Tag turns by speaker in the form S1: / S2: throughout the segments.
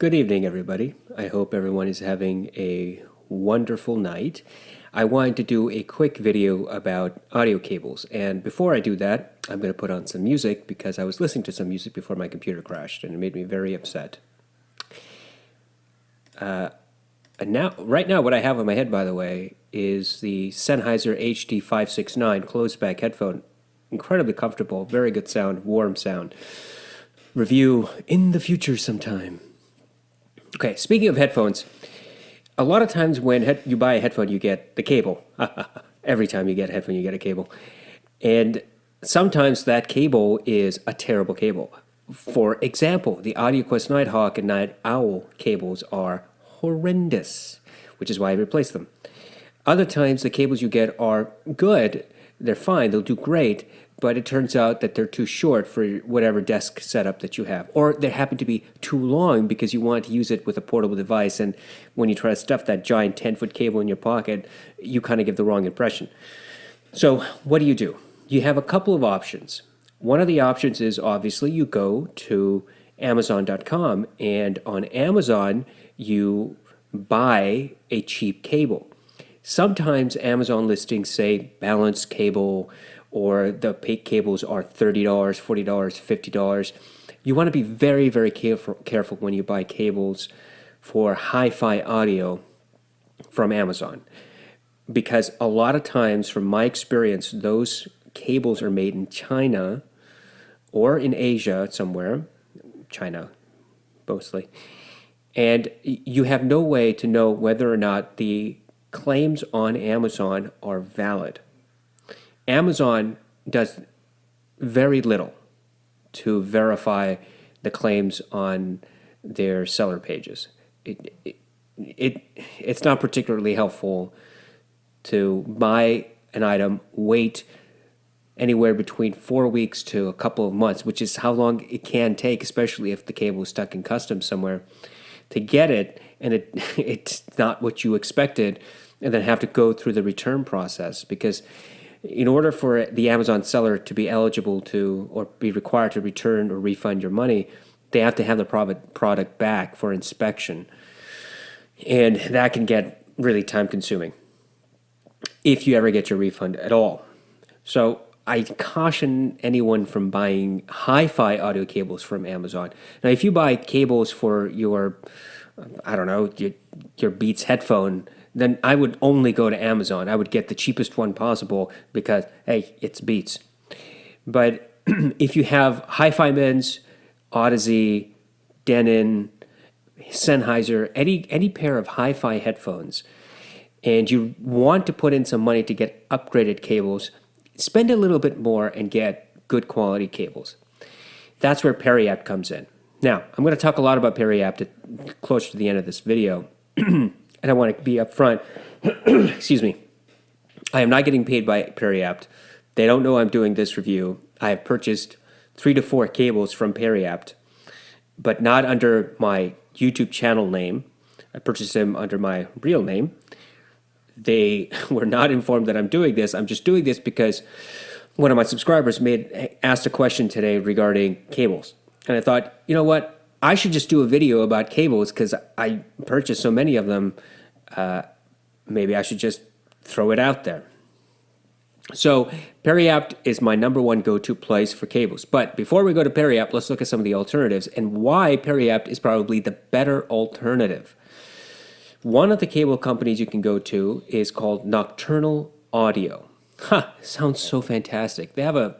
S1: Good evening, everybody. I hope everyone is having a wonderful night. I wanted to do a quick video about audio cables, and before I do that, I'm going to put on some music because I was listening to some music before my computer crashed, and it made me very upset. Right now, what I have on my head, by the way, is the Sennheiser HD569 closed-back headphone. Incredibly comfortable, very good sound, warm sound. Review in the future sometime. Okay, speaking of headphones, a lot of times when you buy a headphone, you get the cable. Every time you get a headphone, you get a cable. And sometimes that cable is a terrible cable. For example, the AudioQuest Nighthawk and Night Owl cables are horrendous, which is why I replaced them. Other times, the cables you get are good. They're fine. They'll do great. But it turns out that they're too short for whatever desk setup that you have. Or they happen to be too long because you want to use it with a portable device. And when you try to stuff that giant 10-foot cable in your pocket, you kind of give the wrong impression. So what do? You have a couple of options. One of the options is obviously you go to Amazon.com, and on Amazon you buy a cheap cable. Sometimes Amazon listings say balanced cable, or the cables are $30, $40, $50. You want to be very, very careful when you buy cables for hi-fi audio from Amazon, because a lot of times, from my experience, those cables are made in China or in Asia somewhere, China mostly, and you have no way to know whether or not the claims on Amazon are valid. Amazon does very little to verify the claims on their seller pages. It's not particularly helpful to buy an item, wait anywhere between 4 weeks to a couple of months, which is how long it can take, especially if the cable is stuck in customs somewhere, to get it, and it's not what you expected, and then have to go through the return process. Because in order for the Amazon seller to be eligible to, or be required to return or refund your money, they have to have the product back for inspection. And that can get really time consuming if you ever get your refund at all. So I caution anyone from buying hi-fi audio cables from Amazon. Now, if you buy cables for your, your Beats headphone, then I would only go to Amazon. I would get the cheapest one possible because, hey, it's Beats. But if you have Hi-Fi Men's, Odyssey, Denon, Sennheiser, any pair of hi-fi headphones, and you want to put in some money to get upgraded cables, spend a little bit more and get good quality cables. That's where Perry Apt comes in. Now, I'm going to talk a lot about Perry Apt closer to the end of this video. And I want to be upfront. Excuse me. I am not getting paid by Perry Apt. They don't know I'm doing this review. I have purchased 3 to 4 cables from Perry Apt, but not under my YouTube channel name. I purchased them under my real name. They were not informed that I'm doing this. I'm just doing this because one of my subscribers asked a question today regarding cables. And I thought, you know what? I should just do a video about cables because I purchased so many of them. Maybe I should just throw it out there. So Perry Apt is my number one go-to place for cables. But before we go to Perry Apt, let's look at some of the alternatives and why Perry Apt is probably the better alternative. One of the cable companies you can go to is called Nocturnal Audio. Sounds so fantastic. They have a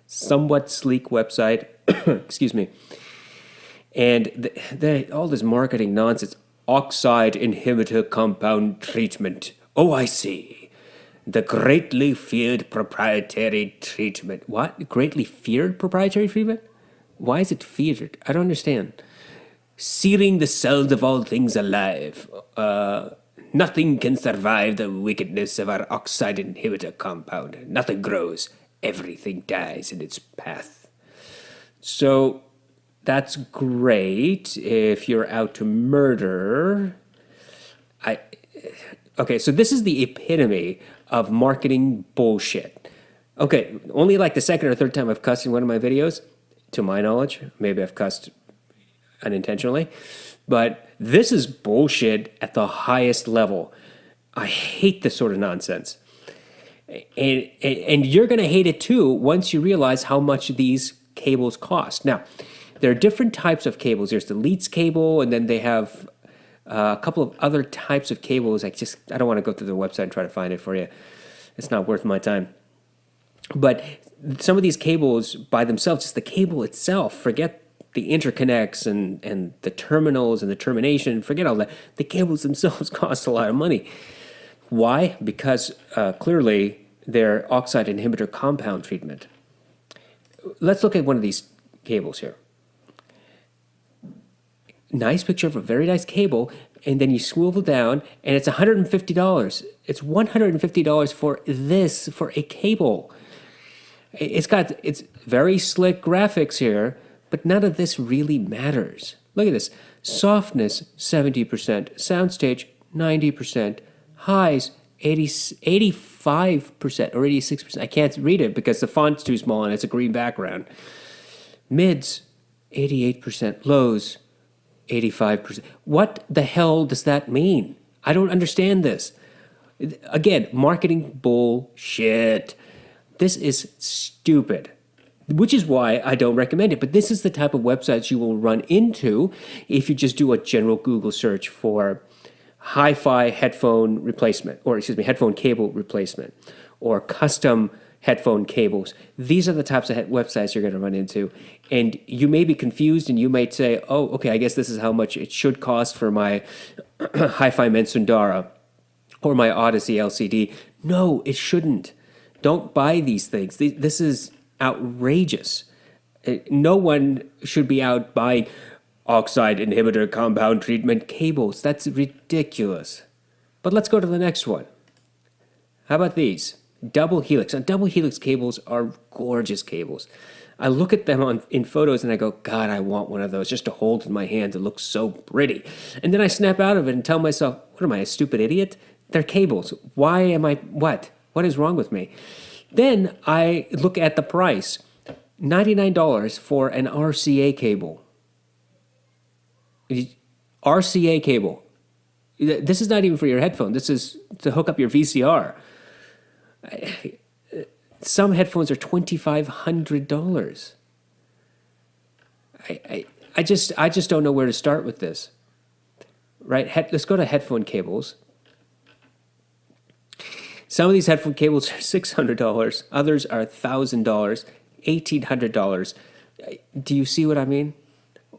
S1: somewhat sleek website. Excuse me. And all this marketing nonsense, oxide inhibitor compound treatment. Oh, I see. The greatly feared proprietary treatment. What? Greatly feared proprietary treatment? Why is it feared? I don't understand. Searing the cells of all things alive. Nothing can survive the wickedness of our oxide inhibitor compound. Nothing grows. Everything dies in its path. So that's great if you're out to murder. Okay, so this is the epitome of marketing bullshit. Okay, only like the second or third time I've cussed in one of my videos, to my knowledge. Maybe I've cussed unintentionally. But this is bullshit at the highest level. I hate this sort of nonsense. And you're going to hate it too once you realize how much these cables cost. Now, there are different types of cables. There's the Leeds cable, and then they have a couple of other types of cables. I don't want to go through the website and try to find it for you. It's not worth my time. But some of these cables by themselves, just the cable itself, forget the interconnects and the terminals and the termination, forget all that. The cables themselves cost a lot of money. Why? Because clearly they're oxide inhibitor compound treatment. Let's look at one of these cables here. Nice picture of a very nice cable, and then you swivel down, and it's $150. It's $150 for a cable. It's very slick graphics here, but none of this really matters. Look at this. Softness, 70%. Soundstage, 90%. Highs, 85% or 86%. I can't read it because the font's too small and it's a green background. Mids, 88%. Lows, 85%. What the hell does that mean? I don't understand this. Again, marketing bullshit. This is stupid, which is why I don't recommend it. But this is the type of websites you will run into if you just do a general Google search for hi-fi headphone replacement, or headphone cable replacement, or custom headphone cables. These are the types of websites you're going to run into. And you may be confused and you might say, oh, okay, I guess this is how much it should cost for my Hi-Fi Mensundara or my Odyssey LCD. No, it shouldn't. Don't buy these things. This is outrageous. No one should be out buying oxide inhibitor compound treatment cables. That's ridiculous. But let's go to the next one. How about these? Double helix. Now, double helix cables are gorgeous cables. I look at them in photos and I go, God, I want one of those just to hold in my hand. It looks so pretty. And then I snap out of it and tell myself, what am I, a stupid idiot? They're cables. Why am I, what? What is wrong with me? Then I look at the price. $99 for an RCA cable. RCA cable. This is not even for your headphone. This is to hook up your VCR. Some headphones are $2,500. I just don't know where to start with this. Right? Let's go to headphone cables. Some of these headphone cables are $600. Others are $1,000, $1,800. Do you see what I mean?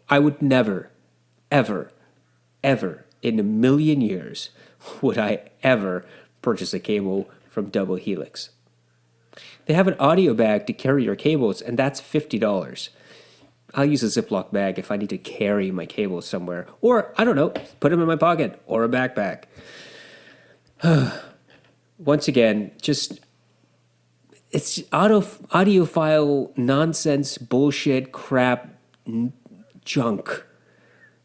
S1: I would never, ever, ever in a million years would I ever purchase a cable from Double Helix. They have an audio bag to carry your cables, and that's $50. I'll use a Ziploc bag if I need to carry my cables somewhere. Or, I don't know, put them in my pocket or a backpack. Once again, just, it's audiophile nonsense, bullshit, crap, junk.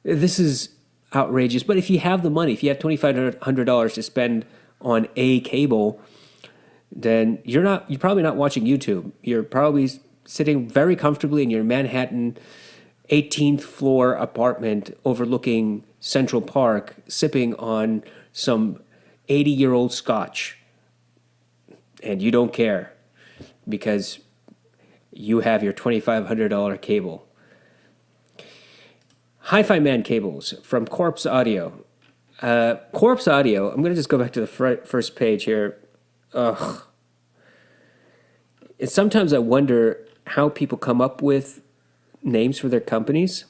S1: This is outrageous. But if you have the money, if you have $2,500 to spend on a cable, then you're probably not watching YouTube. You're probably sitting very comfortably in your Manhattan 18th floor apartment overlooking Central Park, sipping on some 80-year-old scotch. And you don't care because you have your $2,500 cable. Hi-Fi Man cables from Corpse Audio. Corpse Audio, I'm going to just go back to the first page here. Ugh. And sometimes I wonder how people come up with names for their companies.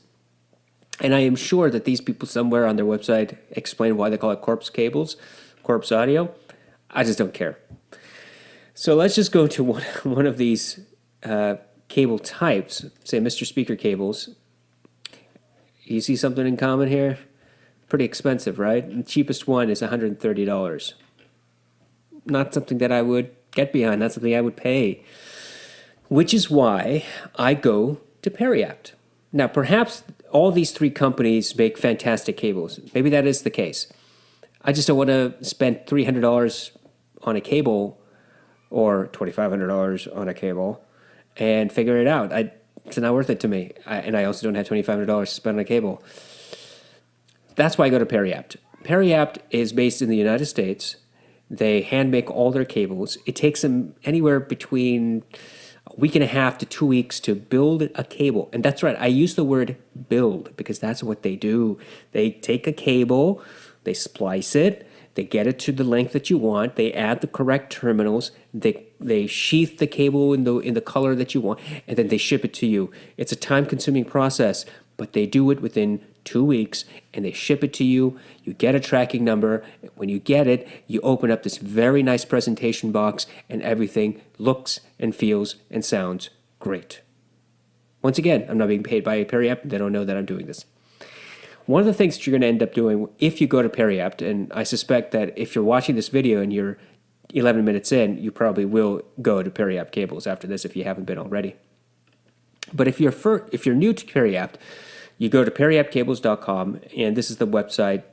S1: And I am sure that these people somewhere on their website explain why they call it Corpse Cables, Corpse Audio. I just don't care. So let's just go to one of these cable types, say Mr. Speaker cables. You see something in common here? Pretty expensive, right? And the cheapest one is $130. Not something that I would get behind, not something I would pay. Which is why I go to Perry Apt. Now, perhaps all these three companies make fantastic cables. Maybe that is the case. I just don't want to spend $300 on a cable or $2,500 on a cable and figure it out. It's not worth it to me. And I also don't have $2,500 to spend on a cable. that's why I go to Periapt. Periapt is based in the United States. They hand make all their cables. It takes them anywhere between a week and a half to 2 weeks to build a cable. And that's right, I use the word build because that's what they do. They take a cable, they splice it, they get it to the length that you want, they add the correct terminals, they sheath the cable in the color that you want, and then they ship it to you. It's a time-consuming process, but they do it within 2 weeks, and they ship it to you. You get a tracking number. When you get it, you open up this very nice presentation box, and everything looks and feels and sounds great. Once again, I'm not being paid by Periapt. They don't know that I'm doing this. One of the things that you're going to end up doing if you go to Periapt, and I suspect that if you're watching this video and you're 11 minutes in, you probably will go to Periapt Cables after this if you haven't been already. But if you're new to Periapt, you go to periaptcables.com, and this is the website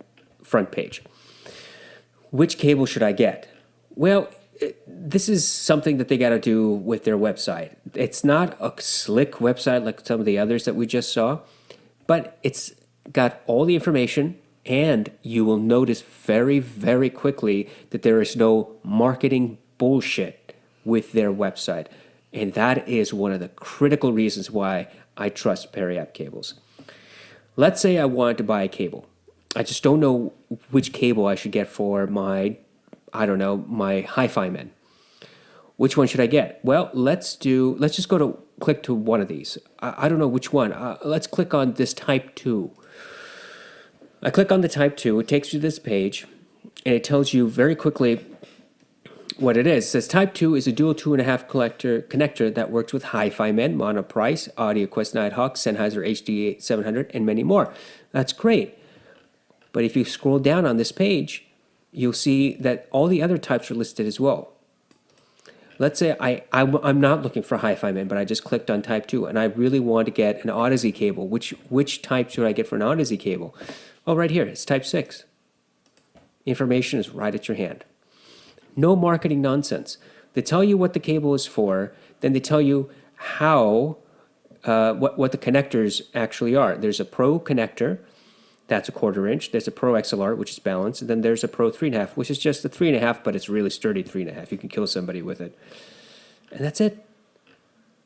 S1: front page. Which cable should I get? Well, this is something that they got to do with their website. It's not a slick website like some of the others that we just saw, but it's got all the information, and you will notice very, very quickly that there is no marketing bullshit with their website. And that is one of the critical reasons why I trust Periapt Cables. Let's say I wanted to buy a cable. I just don't know which cable I should get for my hi-fi men. Which one should I get? Well, let's just click to one of these. I don't know which one. Let's click on this Type 2. I click on the Type 2. It takes you to this page, and it tells you very quickly what it is. It says Type 2 is a dual 2.5 connector that works with Hi-Fi Men, Monoprice, AudioQuest Nighthawk, Sennheiser HD 700, and many more. That's great. But if you scroll down on this page, you'll see that all the other types are listed as well. Let's say I'm not looking for Hi-Fi Men, but I just clicked on Type 2, and I really want to get an Odyssey cable. Which type should I get for an Odyssey cable? Oh, right here. It's Type 6. Information is right at your hand. No marketing nonsense. They tell you what the cable is for, then they tell you how, what the connectors actually are. There's a Pro connector, that's a 1/4 inch. There's a Pro XLR, which is balanced. And then there's a Pro 3.5, which is just a 3.5, but it's really sturdy 3.5. You can kill somebody with it. And that's it.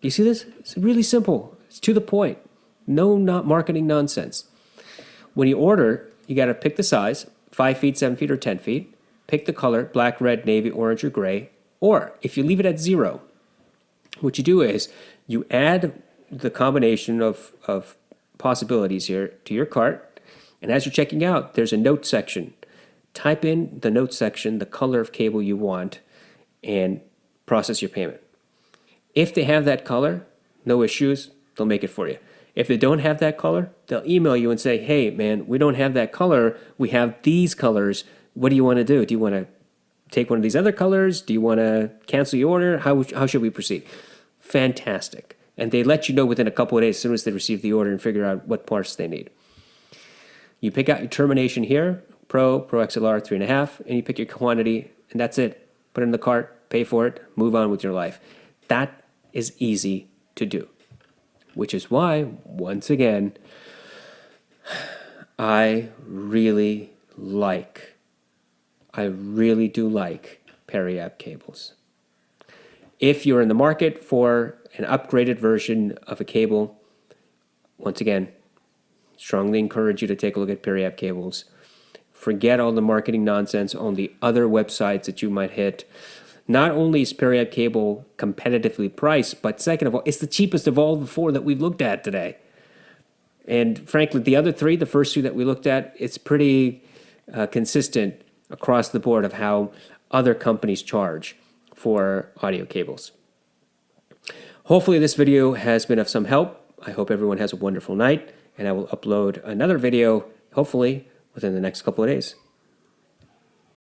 S1: You see this? It's really simple. It's to the point. No not marketing nonsense. When you order, you got to pick the size, 5 feet, 7 feet, or 10 feet. Pick the color, black, red, navy, orange, or gray. Or if you leave it at 0, what you do is you add the combination of possibilities here to your cart. And as you're checking out, there's a note section. Type in the note section, the color of cable you want, and process your payment. If they have that color, no issues, they'll make it for you. If they don't have that color, they'll email you and say, hey, man, we don't have that color. We have these colors. What do you want to do? Do you want to take one of these other colors? Do you want to cancel your order? How should we proceed? Fantastic. And they let you know within a couple of days as soon as they receive the order and figure out what parts they need. You pick out your termination here, Pro XLR 3.5, and you pick your quantity, and that's it. Put it in the cart, pay for it, move on with your life. That is easy to do, which is why, once again, I really do like Periapt Cables. If you're in the market for an upgraded version of a cable, once again, strongly encourage you to take a look at Periapt Cables. Forget all the marketing nonsense on the other websites that you might hit. Not only is Periapt Cable competitively priced, but second of all, it's the cheapest of all the four that we've looked at today. And frankly, the other three, the first two that we looked at, it's pretty consistent across the board of how other companies charge for audio cables. Hopefully this video has been of some help. I hope everyone has a wonderful night, and I will upload another video, hopefully, within the next couple of days.